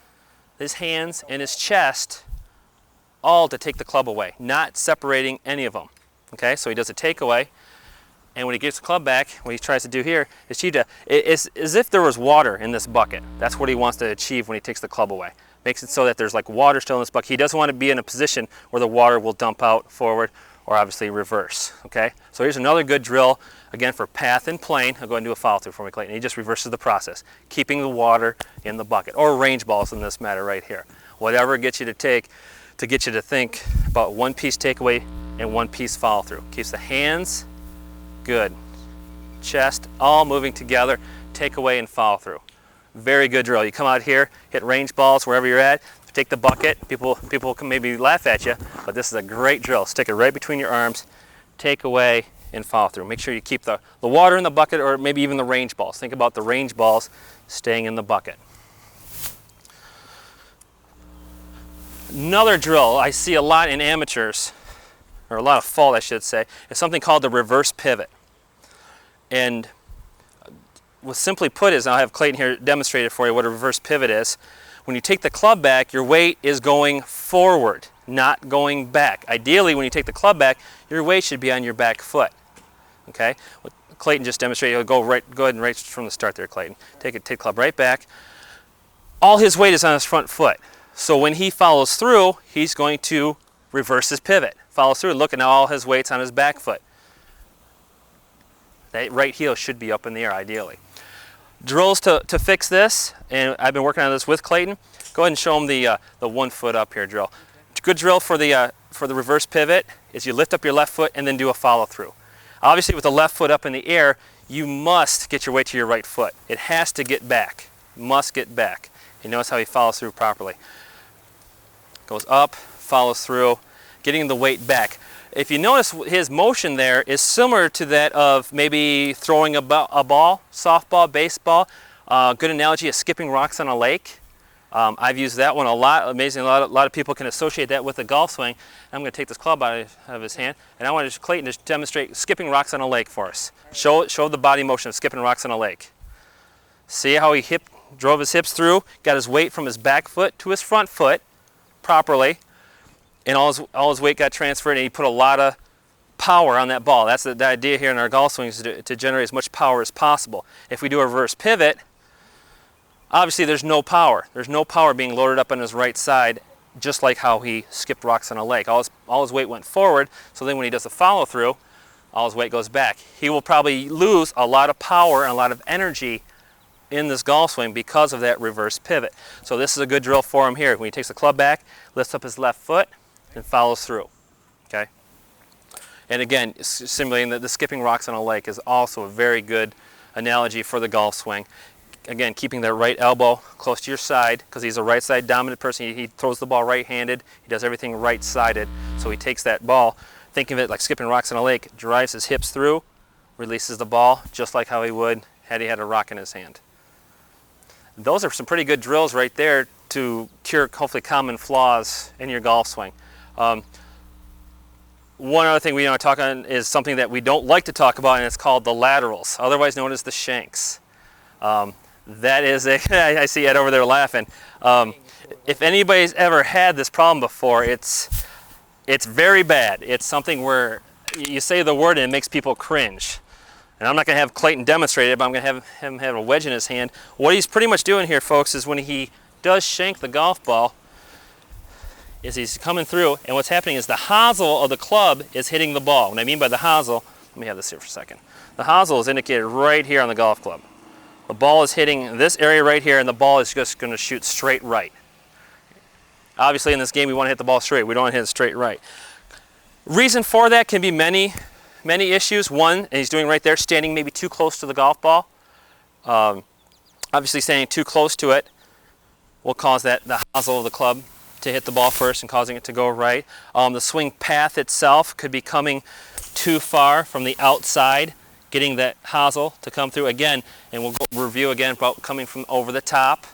his hands, and his chest all to take the club away, not separating any of them. Okay, so he does a takeaway, and when he gets the club back, what he tries to do here is it's as if there was water in this bucket. That's what he wants to achieve when he takes the club away. Makes it so that there's like water still in this bucket. He doesn't want to be in a position where the water will dump out forward or obviously reverse. Okay, so here's another good drill, again for path and plane. I'll go ahead and do a follow through for me, Clayton. He just reverses the process, keeping the water in the bucket, or range balls in this matter right here. Whatever gets you to get you to think about one-piece takeaway and one-piece follow-through. Keeps the hands good, chest all moving together, takeaway and follow-through. Very good drill. You come out here, hit range balls wherever you're at, take the bucket. People can maybe laugh at you, but this is a great drill. Stick it right between your arms, takeaway and follow-through. Make sure you keep the water in the bucket, or maybe even the range balls. Think about the range balls staying in the bucket. Another drill I see a lot in amateurs, or a lot of fault I should say, is something called the reverse pivot. And what simply put is, I'll have Clayton here demonstrate it for you what a reverse pivot is. When you take the club back, your weight is going forward, not going back. Ideally, when you take the club back, your weight should be on your back foot. Okay? What Clayton just demonstrated, go ahead and right from the start there, Clayton. Take the club right back. All his weight is on his front foot. So when he follows through, he's going to reverse his pivot. Follows through, look at now all his weight's on his back foot. That right heel should be up in the air, ideally. Drills to fix this, and I've been working on this with Clayton. Go ahead and show him the 1 foot up here drill. Good drill for the reverse pivot is you lift up your left foot and then do a follow through. Obviously with the left foot up in the air, you must get your weight to your right foot. It has to get back, must get back. And notice how he follows through properly. Goes up, follows through, getting the weight back. If you notice, his motion there is similar to that of maybe throwing a ball, softball, baseball. Good analogy is skipping rocks on a lake. I've used that one a lot. Amazingly, a lot of people can associate that with a golf swing. I'm going to take this club out of his hand, and I want Clayton to demonstrate skipping rocks on a lake for us. Show the body motion of skipping rocks on a lake. See how he drove his hips through, got his weight from his back foot to his front foot properly, and all his weight got transferred, and he put a lot of power on that ball. That's the idea here in our golf swings, to generate as much power as possible. If we do a reverse pivot, obviously there's no power. There's no power being loaded up on his right side, just like how he skipped rocks on a lake. All his weight went forward, so then when he does a follow through, all his weight goes back. He will probably lose a lot of power and a lot of energy in this golf swing because of that reverse pivot. So this is a good drill for him here. When he takes the club back, lifts up his left foot, and follows through. Okay? And again, simulating the skipping rocks on a lake is also a very good analogy for the golf swing. Again, keeping that right elbow close to your side, because he's a right side dominant person. He throws the ball right-handed. He does everything right-sided. So he takes that ball, think of it like skipping rocks on a lake, drives his hips through, releases the ball, just like how he would had he had a rock in his hand. Those are some pretty good drills right there to cure hopefully common flaws in your golf swing. One other thing we want to talk on is something that we don't like to talk about, and it's called the laterals, otherwise known as the shanks. That is I see Ed over there laughing. If anybody's ever had this problem before, it's very bad. It's something where you say the word and it makes people cringe. And I'm not going to have Clayton demonstrate it, but I'm going to have him have a wedge in his hand. What he's pretty much doing here, folks, is when he does shank the golf ball, is he's coming through, and what's happening is the hosel of the club is hitting the ball. What I mean by the hosel, let me have this here for a second. The hosel is indicated right here on the golf club. The ball is hitting this area right here, and the ball is just going to shoot straight right. Obviously, in this game, we want to hit the ball straight. We don't want to hit it straight right. Reason for that can be many issues. One, and he's doing right there, standing maybe too close to the golf ball. Obviously, standing too close to it will cause the hosel of the club to hit the ball first and causing it to go right. The swing path itself could be coming too far from the outside, getting that hosel to come through again, and we'll review again about coming from over the top,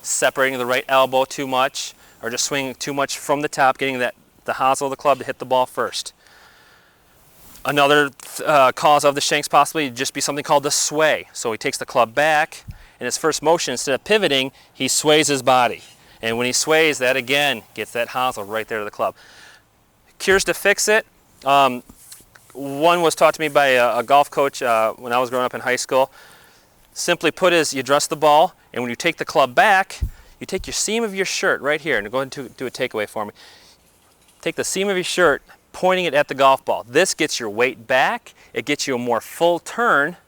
separating the right elbow too much, or just swinging too much from the top, getting the hosel of the club to hit the ball first. Another cause of the shanks possibly would just be something called the sway. So he takes the club back, in his first motion, instead of pivoting, he sways his body. And when he sways, that again gets that hosel right there to the club. Cures to fix it. One was taught to me by a golf coach when I was growing up in high school. Simply put is, you adjust the ball, and when you take the club back, you take your seam of your shirt right here, and go ahead and do a takeaway for me. Take the seam of your shirt, pointing it at the golf ball. This gets your weight back, it gets you a more full turn,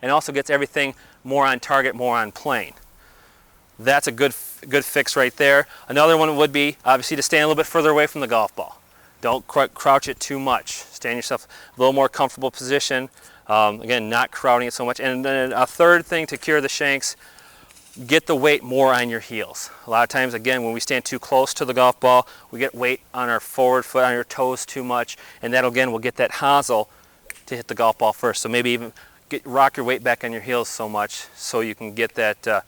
and also gets everything more on target, more on plane. That's a good fix right there. Another one would be, obviously, to stand a little bit further away from the golf ball. Don't crouch it too much. Stand yourself a little more comfortable position. Again, not crowding it so much. And then a third thing to cure the shanks, get the weight more on your heels. A lot of times, again, when we stand too close to the golf ball, we get weight on our forward foot, on your toes too much, and that again will get that hosel to hit the golf ball first. So maybe even rock your weight back on your heels so much so you can get that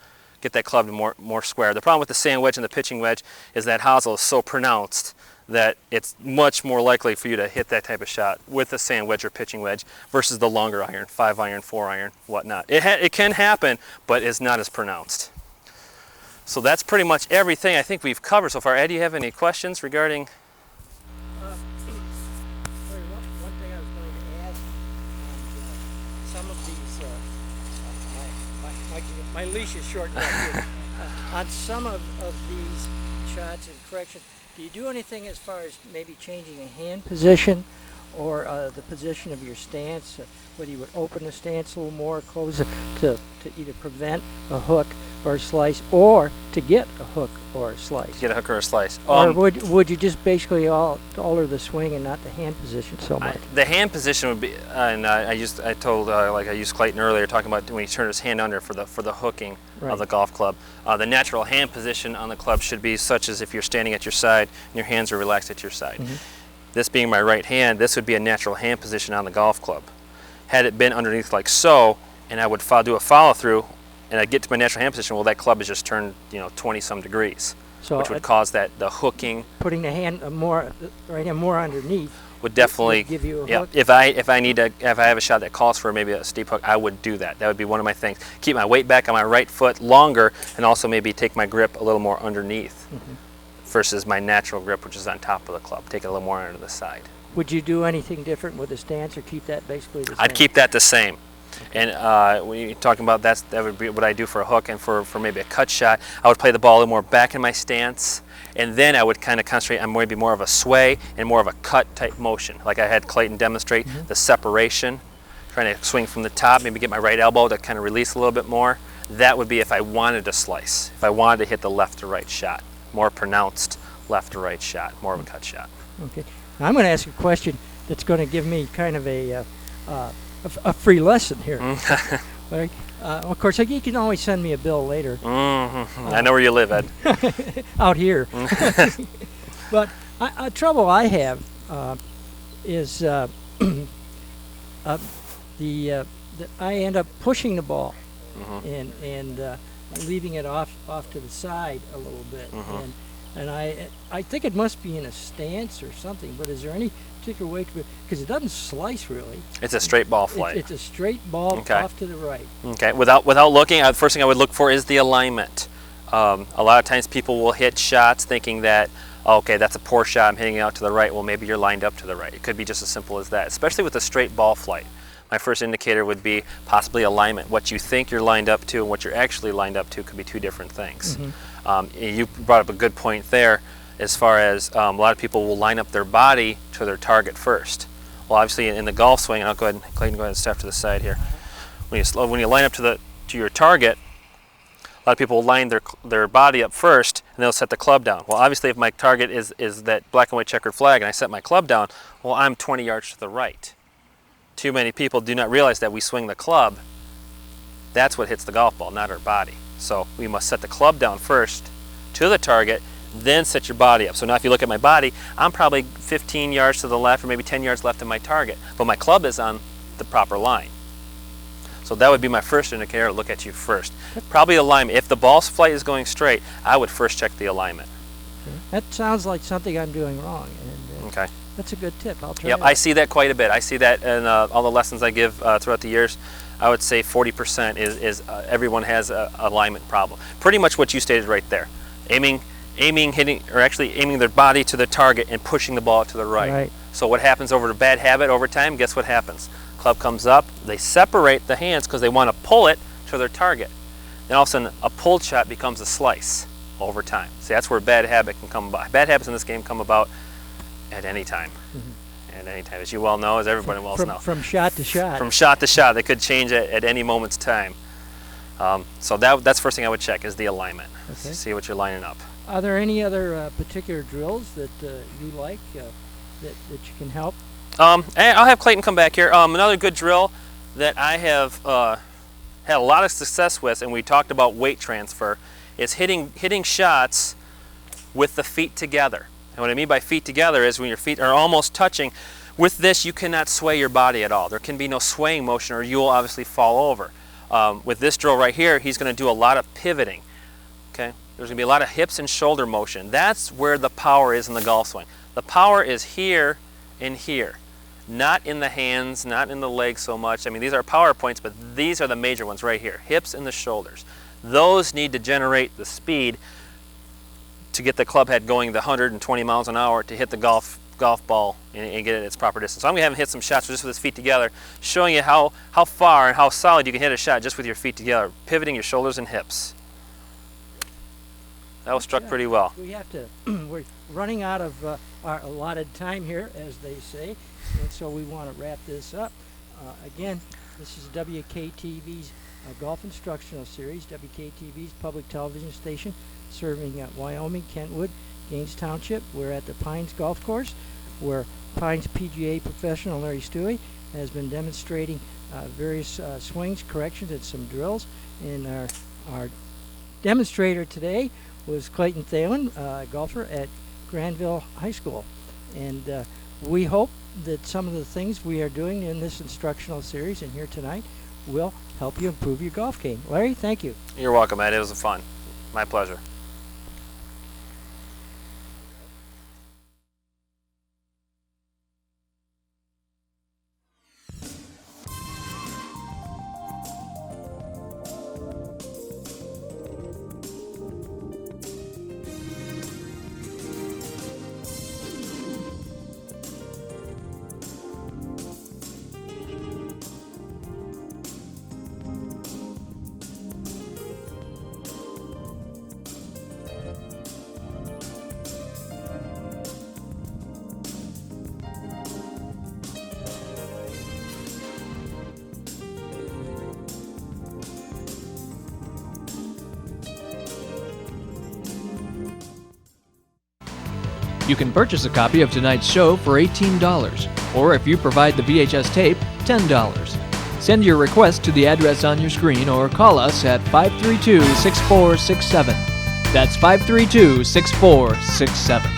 club to more square. The problem with the sand wedge and the pitching wedge is that hosel is so pronounced that it's much more likely for you to hit that type of shot with the sand wedge or pitching wedge versus the longer iron, 5-iron, 4-iron, whatnot. It can happen, but it's not as pronounced. So that's pretty much everything I think we've covered so far. Ed, do you have any questions regarding? One thing I was going to ask, some of these, my leash is short back here. On some of these shots and corrections, do you do anything as far as maybe changing a hand position or the position of your stance, whether you would open the stance a little more, close it to either prevent a hook or a slice, or to get a hook or a slice? Get a hook or a slice. Or would you just basically alter the swing and not the hand position so much? The hand position would be, and I used Clayton earlier, talking about when he turned his hand under for the hooking of the golf club. The natural hand position on the club should be such as if you're standing at your side and your hands are relaxed at your side. Mm-hmm. This being my right hand, this would be a natural hand position on the golf club. Had it been underneath like so, and I would do a follow through, and I get to my natural hand position, well, that club is just turned 20-some degrees, so which would cause the hooking. Putting the hand right hand more underneath would definitely give you a hook. If I have a shot that calls for maybe a steep hook, I would do that. That would be one of my things. Keep my weight back on my right foot longer, and also maybe take my grip a little more underneath versus my natural grip, which is on top of the club. Take it a little more onto the side. Would you do anything different with the stance, or keep that basically the same? I'd keep that the same. And when you're talking about that would be what I do for a hook, and for maybe a cut shot, I would play the ball a little more back in my stance, and then I would kind of concentrate on maybe more of a sway and more of a cut type motion. Like I had Clayton demonstrate the separation, trying to swing from the top, maybe get my right elbow to kind of release a little bit more. That would be if I wanted to slice, if I wanted to hit the left to right shot, more pronounced left to right shot, more of a cut shot. Okay. Now I'm going to ask a question that's going to give me kind of a free lesson here. Right? Of course, you can always send me a bill later. I know where you live, Ed. Out here. But trouble I have is I end up pushing the ball and leaving it off to the side a little bit. And I think it must be in a stance or something, but is there any particular way to, because it doesn't slice really. It's a straight ball flight. It's a straight ball off to the right. Okay, without looking, the first thing I would look for is the alignment. A lot of times people will hit shots thinking that, okay, that's a poor shot, I'm hitting it out to the right. Well, maybe you're lined up to the right. It could be just as simple as that, especially with a straight ball flight. My first indicator would be possibly alignment. What you think you're lined up to and what you're actually lined up to could be two different things. You brought up a good point there as far as a lot of people will line up their body to their target first. Well, obviously in the golf swing, and I'll go ahead, Clayton, go ahead and step to the side here. When you line up to your target, a lot of people will line their body up first and they'll set the club down. Well, obviously if my target is that black and white checkered flag and I set my club down, well, I'm 20 yards to the right. Too many people do not realize that we swing the club. That's what hits the golf ball, not our body. So we must set the club down first to the target, then set your body up. So now if you look at my body, I'm probably 15 yards to the left or maybe 10 yards left of my target, but my club is on the proper line. So that would be my first indicator to look at you first. Probably alignment. If the ball's flight is going straight, I would first check the alignment. Okay. That sounds like something I'm doing wrong. And, Okay. That's a good tip. I'll try Yep, it. I see that quite a bit. I see that in all the lessons I give throughout the years. I would say 40% is everyone has a alignment problem. Pretty much what you stated right there. Aiming, hitting, or actually aiming their body to the target and pushing the ball to the right. Right. So what happens over a bad habit over time, guess what happens? Club comes up, they separate the hands because they want to pull it to their target. Then all of a sudden a pulled shot becomes a slice over time. See, that's where bad habit can come about. Bad habits in this game come about at any time. At any time, as you well know, as everybody well knows. From shot to shot. From shot to shot, they could change at any moment's time. So that's the first thing I would check is the alignment. Okay. See what you're lining up. Are there any other particular drills that you like that you can help? And I'll have Clayton come back here. Another good drill that I have had a lot of success with, and we talked about weight transfer, is hitting shots with the feet together. And what I mean by feet together is when your feet are almost touching. With this, you cannot sway your body at all. There can be no swaying motion, or you will obviously fall over. With this drill right here, he's going to do a lot of pivoting. Okay, there's going to be a lot of hips and shoulder motion. That's where the power is in the golf swing. The power is here and here, not in the hands, not in the legs so much. I mean, these are power points, but these are the major ones right here, hips and the shoulders. Those need to generate the speed to get the club head going the 120 miles an hour to hit the golf ball and get it its proper distance. So I'm going to have him hit some shots just with his feet together, showing you how far and how solid you can hit a shot just with your feet together, pivoting your shoulders and hips. That was struck pretty well. We have to, we're running out of our allotted time here, as they say, and so we want to wrap this up. Again, this is WKTV's Golf Instructional Series, WKTV's public television station, serving Wyoming, Kentwood, Gaines Township. We're at the Pines Golf Course, where Pines PGA professional Larry Stewie has been demonstrating various swings, corrections, and some drills. And our demonstrator today was Clayton Thalen, golfer at Granville High School. And we hope that some of the things we are doing in this instructional series and here tonight will help you improve your golf game. Larry, thank you. You're welcome, Ed. It was fun. My pleasure. You can purchase a copy of tonight's show for $18, or if you provide the VHS tape, $10. Send your request to the address on your screen or call us at 532-6467. That's 532-6467.